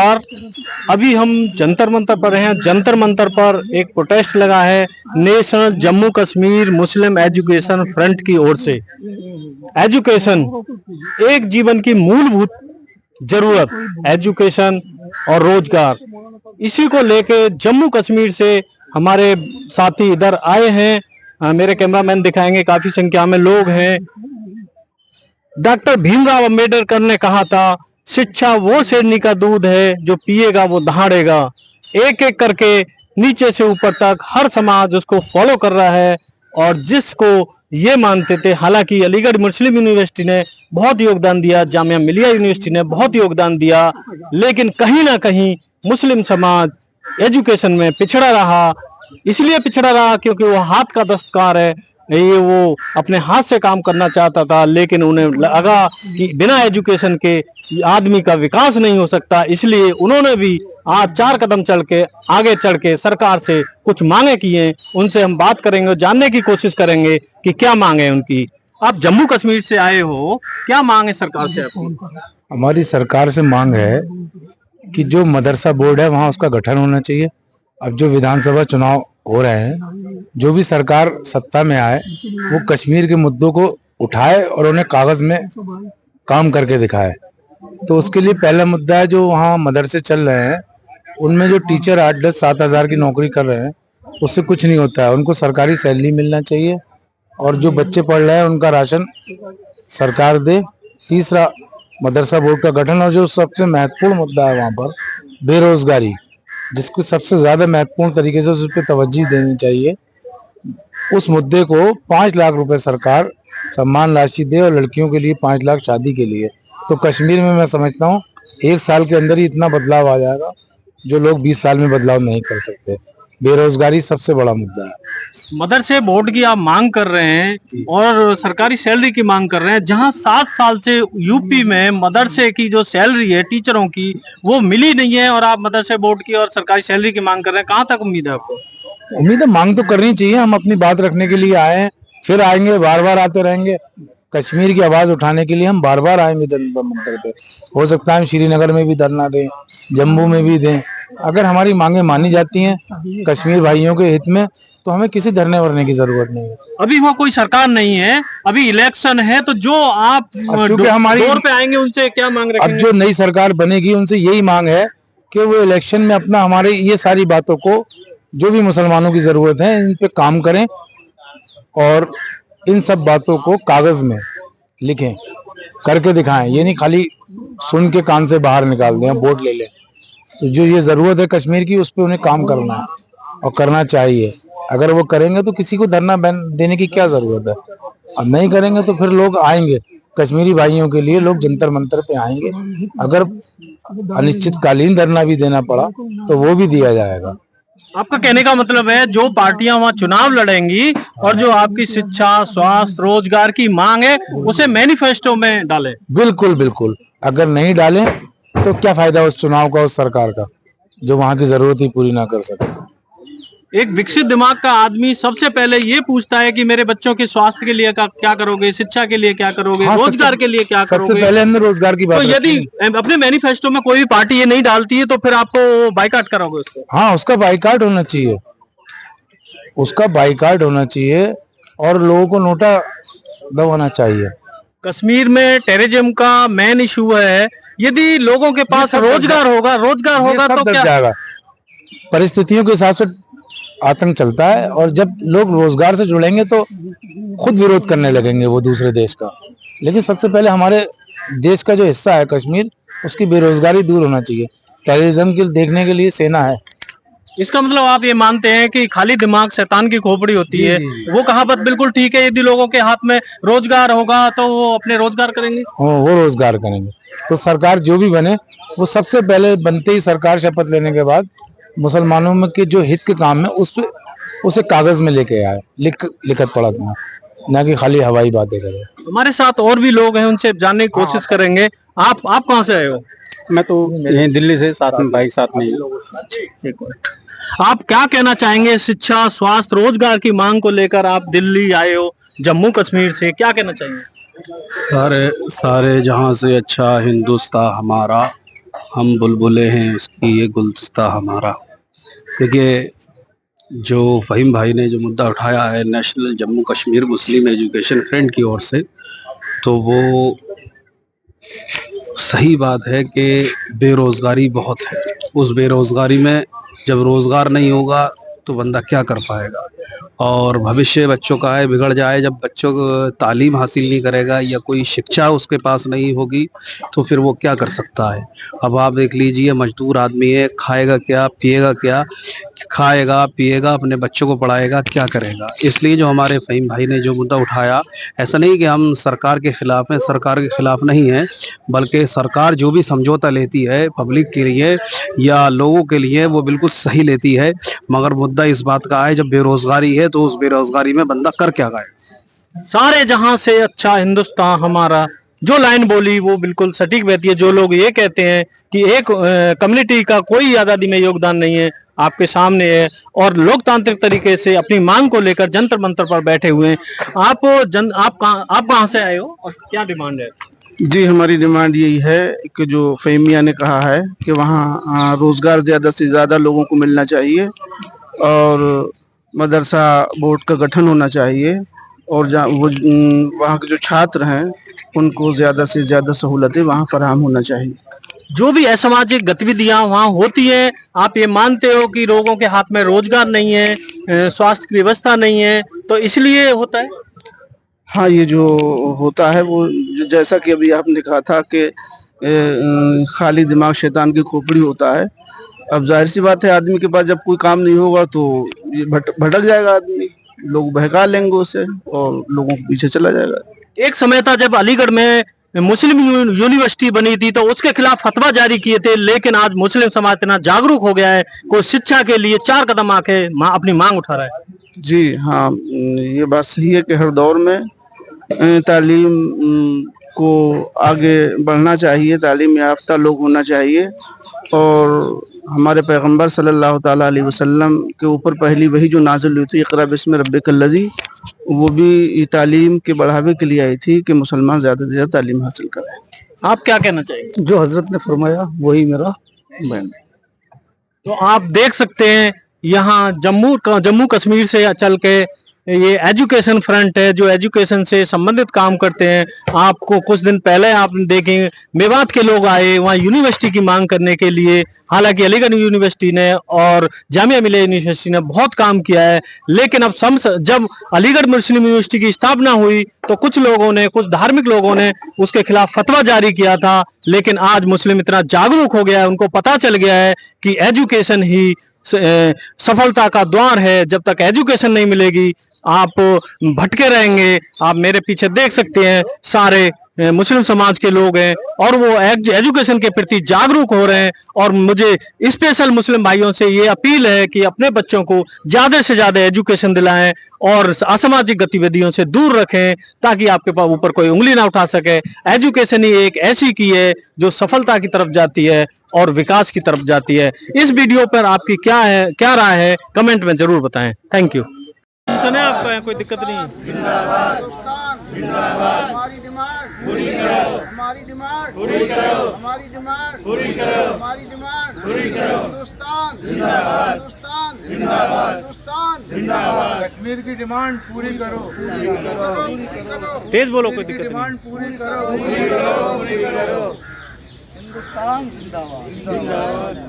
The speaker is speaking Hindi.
नमस्कार। अभी हम जंतर मंतर पर हैं। जंतर मंतर पर एक प्रोटेस्ट लगा है नेशनल जम्मू कश्मीर मुस्लिम एजुकेशन फ्रंट की ओर से। एजुकेशन एक जीवन की मूलभूत जरूरत, एजुकेशन और रोजगार, इसी को लेके जम्मू कश्मीर से हमारे साथी इधर आए हैं। मेरे कैमरामैन दिखाएंगे, काफी संख्या में लोग हैं। डॉक्टर भीमराव अंबेडकर ने कहा था, शिक्षा वो शेरनी का दूध है जो पिएगा वो दहाड़ेगा। एक एक करके नीचे से ऊपर तक हर समाज उसको फॉलो कर रहा है और जिसको ये मानते थे। हालांकि अलीगढ़ मुस्लिम यूनिवर्सिटी ने बहुत योगदान दिया, जामिया मिलिया यूनिवर्सिटी ने बहुत योगदान दिया, लेकिन कहीं ना कहीं मुस्लिम समाज एजुकेशन में पिछड़ा रहा। इसलिए पिछड़ा रहा क्योंकि वो हाथ का दस्तकार है, ये वो अपने हाथ से काम करना चाहता था, लेकिन उन्हें लगा कि बिना एजुकेशन के आदमी का विकास नहीं हो सकता। इसलिए उन्होंने भी आज 4 कदम चल के आगे चढ़ के सरकार से कुछ मांगे की हैं। उनसे हम बात करेंगे, जानने की कोशिश करेंगे कि क्या मांगे उनकी। आप जम्मू कश्मीर से आए हो, क्या मांगे सरकार से आपकी? हमारी सरकार से मांग है कि जो मदरसा बोर्ड है वहाँ उसका गठन होना चाहिए। अब जो विधानसभा चुनाव हो रहे हैं, जो भी सरकार सत्ता में आए वो कश्मीर के मुद्दों को उठाए और उन्हें कागज में काम करके दिखाए। तो उसके लिए पहला मुद्दा है, जो वहाँ मदरसे चल रहे हैं उनमें जो टीचर 8-10-7 हज़ार की नौकरी कर रहे हैं उससे कुछ नहीं होता है। उनको सरकारी सैलरी मिलना चाहिए और जो बच्चे पढ़ रहे हैं उनका राशन सरकार दे। तीसरा, मदरसा बोर्ड का गठन। और जो सबसे महत्वपूर्ण मुद्दा है वहाँ पर बेरोजगारी, जिसको सबसे ज्यादा महत्वपूर्ण तरीके से उस पर तवज्जो देनी चाहिए। उस मुद्दे को 5 लाख रुपए सरकार सम्मान राशि दे और लड़कियों के लिए 5 लाख शादी के लिए। तो कश्मीर में मैं समझता हूँ 1 साल के अंदर ही इतना बदलाव आ जाएगा जो लोग 20 साल में बदलाव नहीं कर सकते। बेरोजगारी सबसे बड़ा मुद्दा है। मदरसे बोर्ड की आप मांग कर रहे हैं और सरकारी सैलरी की मांग कर रहे हैं, जहां 7 साल से यूपी में मदरसे की जो सैलरी है टीचरों की वो मिली नहीं है और आप मदरसे बोर्ड की और सरकारी सैलरी की मांग कर रहे हैं। कहां तक उम्मीद है आपको? उम्मीद है, मांग तो करनी चाहिए। हम अपनी बात रखने के लिए आए हैं, फिर आएंगे, बार बार आते रहेंगे। कश्मीर की आवाज उठाने के लिए हम बार बार आएंगे जंतर मंतर पे। हो सकता है हम श्रीनगर में भी धरना दें, जम्मू में भी दें। अगर हमारी मांगे मानी जाती हैं कश्मीर भाइयों के हित में तो हमें किसी धरने वरने की जरूरत नहीं है। अभी वो कोई सरकार नहीं है, अभी इलेक्शन है, तो जो आप हमारी दौर पे आएंगे उनसे क्या मांग रखेंगे? अब जो नई सरकार बनेगी उनसे यही मांग है कि वो इलेक्शन में अपना हमारे ये सारी बातों को, जो भी मुसलमानों की जरूरत है, इन पे काम करें और इन सब बातों को कागज में लिखें, करके दिखाएं। ये नहीं खाली सुन के कान से बाहर निकाल दें, वोट ले लें। तो जो ये जरूरत है कश्मीर की, उस पर उन्हें काम करना है और करना चाहिए। अगर वो करेंगे तो किसी को धरना देने की क्या जरूरत है। अब नहीं करेंगे तो फिर लोग आएंगे, कश्मीरी भाइयों के लिए लोग जंतर मंतर पे आएंगे। अगर अनिश्चितकालीन धरना भी देना पड़ा तो वो भी दिया जाएगा। आपका कहने का मतलब है जो पार्टियां वहां चुनाव लड़ेंगी और जो आपकी शिक्षा, स्वास्थ्य, रोजगार की मांग है उसे मैनिफेस्टो में डालें? बिल्कुल बिल्कुल। अगर नहीं डालें तो क्या फायदा उस चुनाव का, उस सरकार का, जो वहां की जरूरत ही पूरी ना कर सके। एक विकसित दिमाग का आदमी सबसे पहले ये पूछता है कि मेरे बच्चों के स्वास्थ्य के लिए क्या करोगे, शिक्षा के लिए क्या करोगे, रोजगार के लिए क्या करोगे। सबसे पहले हमने रोजगार की बात तो यदि अपने मैनिफेस्टो में कोई भी पार्टी ये नहीं डालती है तो फिर आपको बाइकाट करोगे उसको? हाँ, उसका बाइकाट होना चाहिए, उसका बाइकाट होना चाहिए और लोगों को नोटा दबाना चाहिए। कश्मीर में टेररिज्म का मेन इशू है। यदि लोगों के पास रोजगार होगा तो क्या जाएगा? परिस्थितियों के हिसाब से आतंक चलता है और जब लोग रोजगार से जुड़ेंगे तो खुद विरोध करने लगेंगे वो दूसरे देश का। लेकिन सबसे पहले हमारे देश का जो हिस्सा है कश्मीर, उसकी बेरोजगारी दूर होना चाहिए। टेररिज्म के देखने के लिए सेना है। इसका मतलब आप ये मानते हैं कि खाली दिमाग शैतान की खोपड़ी होती है? वो कहावत बिल्कुल ठीक है। यदि लोगों के हाथ में रोजगार होगा तो वो अपने रोजगार करेंगे। वो रोजगार करेंगे। तो सरकार जो भी बने, वो सबसे पहले बनते ही सरकार शपथ लेने के बाद मुसलमानों में के जो हित के काम है उसे कागज में लेके आए, लिखत पढ़त में, ना कि खाली हवाई बातें करे। हमारे साथ और भी लोग हैं, उनसे जानने की कोशिश करेंगे। आप कहाँ से आए हो? मैं तो यहीं दिल्ली से, साथ में बाइक साथ में। एक मिनट, आप क्या कहना चाहेंगे शिक्षा, स्वास्थ्य, रोजगार की मांग को लेकर? आप दिल्ली आए हो जम्मू कश्मीर से, क्या कहना चाहेंगे? सारे जहां से अच्छा हिंदुस्तान हमारा हम बुलबुले हैं उसकी ये गुलदस्ता हमारा। देखिए, जो फ़हीम भाई ने जो मुद्दा उठाया है नेशनल जम्मू कश्मीर मुस्लिम एजुकेशन फ्रंट की ओर से, तो वो सही बात है कि बेरोज़गारी बहुत है। उस बेरोज़गारी में जब रोज़गार नहीं होगा तो बंदा क्या कर पाएगा, और भविष्य बच्चों का है बिगड़ जाए। जब बच्चों को तालीम हासिल नहीं करेगा या कोई शिक्षा उसके पास नहीं होगी तो फिर वो क्या कर सकता है। अब आप देख लीजिए, मजदूर आदमी है, खाएगा क्या पिएगा क्या, खाएगा पिएगा अपने बच्चों को पढ़ाएगा, क्या करेगा। इसलिए जो हमारे फ़हीम भाई ने जो मुद्दा उठाया, ऐसा नहीं कि हम सरकार के खिलाफ हैं, सरकार के खिलाफ नहीं है, बल्कि सरकार जो भी समझौता लेती है पब्लिक के लिए या लोगों के लिए वो बिल्कुल सही लेती है। मगर मुद्दा इस बात का है, जब बेरोजगारी है तो उस बेरोजगारी में बंदा कर क्या खाए। सारे जहां से अच्छा हिंदुस्तान हमारा, जो लाइन बोली वो बिल्कुल सटीक बैठती है। जो लोग ये कहते हैं कि एक कम्युनिटी का कोई आज़ादी में योगदान नहीं है, आपके सामने है, और लोकतांत्रिक तरीके से अपनी मांग को लेकर जंतर मंतर पर बैठे हुए हैं। आप कहाँ से आए हो और क्या डिमांड है? जी, हमारी डिमांड यही है कि जो फ़हीमिया ने कहा है कि वहाँ रोज़गार ज़्यादा से ज़्यादा लोगों को मिलना चाहिए और मदरसा बोर्ड का गठन होना चाहिए, और जहाँ वहाँ के जो छात्र हैं उनको ज़्यादा से ज़्यादा सहूलतें वहाँ फराहम होना चाहिए। जो भी असामाजिक गतिविधियां वहां होती है, आप ये मानते हो कि लोगों के हाथ में रोजगार नहीं है, स्वास्थ्य की व्यवस्था नहीं है, तो इसलिए होता है? हाँ, ये जो होता है वो जैसा कि अभी आपने कहा था कि खाली दिमाग शैतान की खोपड़ी होता है। अब जाहिर सी बात है, आदमी के पास जब कोई काम नहीं होगा तो ये भटक जाएगा आदमी, लोग बहका लेंगे उसे और लोगों के पीछे चला जाएगा। एक समय था जब अलीगढ़ में मुस्लिम यूनिवर्सिटी बनी थी तो उसके खिलाफ फतवा जारी किए थे, लेकिन आज मुस्लिम समाज इतना जागरूक हो गया है, कोई शिक्षा के लिए 4 कदम आके अपनी मांग उठा रहा है। जी हाँ, ये बात सही है कि हर दौर में तालीम को आगे बढ़ना चाहिए, तालीम याफ्ता लोग होना चाहिए, और हमारे पैगंबर सल्लल्लाहु ताला अलैहि वसल्लम के ऊपर पहली वही जो नाज़िल हुई थी, इक़रा बिस्मि रब्बिकल्लज़ी, वो भी तालीम के बढ़ावे के लिए आई थी कि मुसलमान ज़्यादा से ज़्यादा तालीम हासिल करें। आप क्या कहना चाहिए? जो हज़रत ने फरमाया वही मेरा बयान। तो आप देख सकते हैं यहाँ जम्मू कश्मीर से चल के ये एजुकेशन फ्रंट है जो एजुकेशन से संबंधित काम करते हैं। आपको कुछ दिन पहले आप देखें मेवात के लोग आए वहाँ यूनिवर्सिटी की मांग करने के लिए। हालांकि अलीगढ़ यूनिवर्सिटी ने और जामिया मिलिया यूनिवर्सिटी ने बहुत काम किया है, लेकिन अब जब अलीगढ़ मुस्लिम यूनिवर्सिटी की स्थापना हुई तो कुछ लोगों ने, कुछ धार्मिक लोगों ने उसके खिलाफ फतवा जारी किया था। लेकिन आज मुस्लिम इतना जागरूक हो गया है, उनको पता चल गया है कि एजुकेशन ही सफलता का द्वार है। जब तक एजुकेशन नहीं मिलेगी आप भटके रहेंगे। आप मेरे पीछे देख सकते हैं सारे मुस्लिम समाज के लोग हैं और वो एजुकेशन के प्रति जागरूक हो रहे हैं। और मुझे स्पेशल मुस्लिम भाइयों से ये अपील है कि अपने बच्चों को ज्यादा से ज्यादा एजुकेशन दिलाएं और असामाजिक गतिविधियों से दूर रखें ताकि आपके पास ऊपर कोई उंगली ना उठा सके। एजुकेशन ही एक ऐसी की है जो सफलता की तरफ जाती है और विकास की तरफ जाती है। इस वीडियो पर आपकी क्या राय है कमेंट में जरूर बताएं। Thank you. सुने आपको यहाँ कोई दिक्कत नहीं है? हमारी डिमांड पूरी करो, हमारी डिमांड पूरी करो, हमारी डिमांड पूरी करो, हमारी डिमांड पूरी करो। हिंदुस्तान जिंदाबाद, हिंदुस्तान जिंदाबाद, हिंदुस्तान जिंदाबाद। कश्मीर की डिमांड पूरी करो, पूरी करो। तेज बोलो, कोई दिक्कत नहीं। डिमांड पूरी करो, पूरी करो, पूरी करो। हिंदुस्तान जिंदाबाद, जिंदाबाद।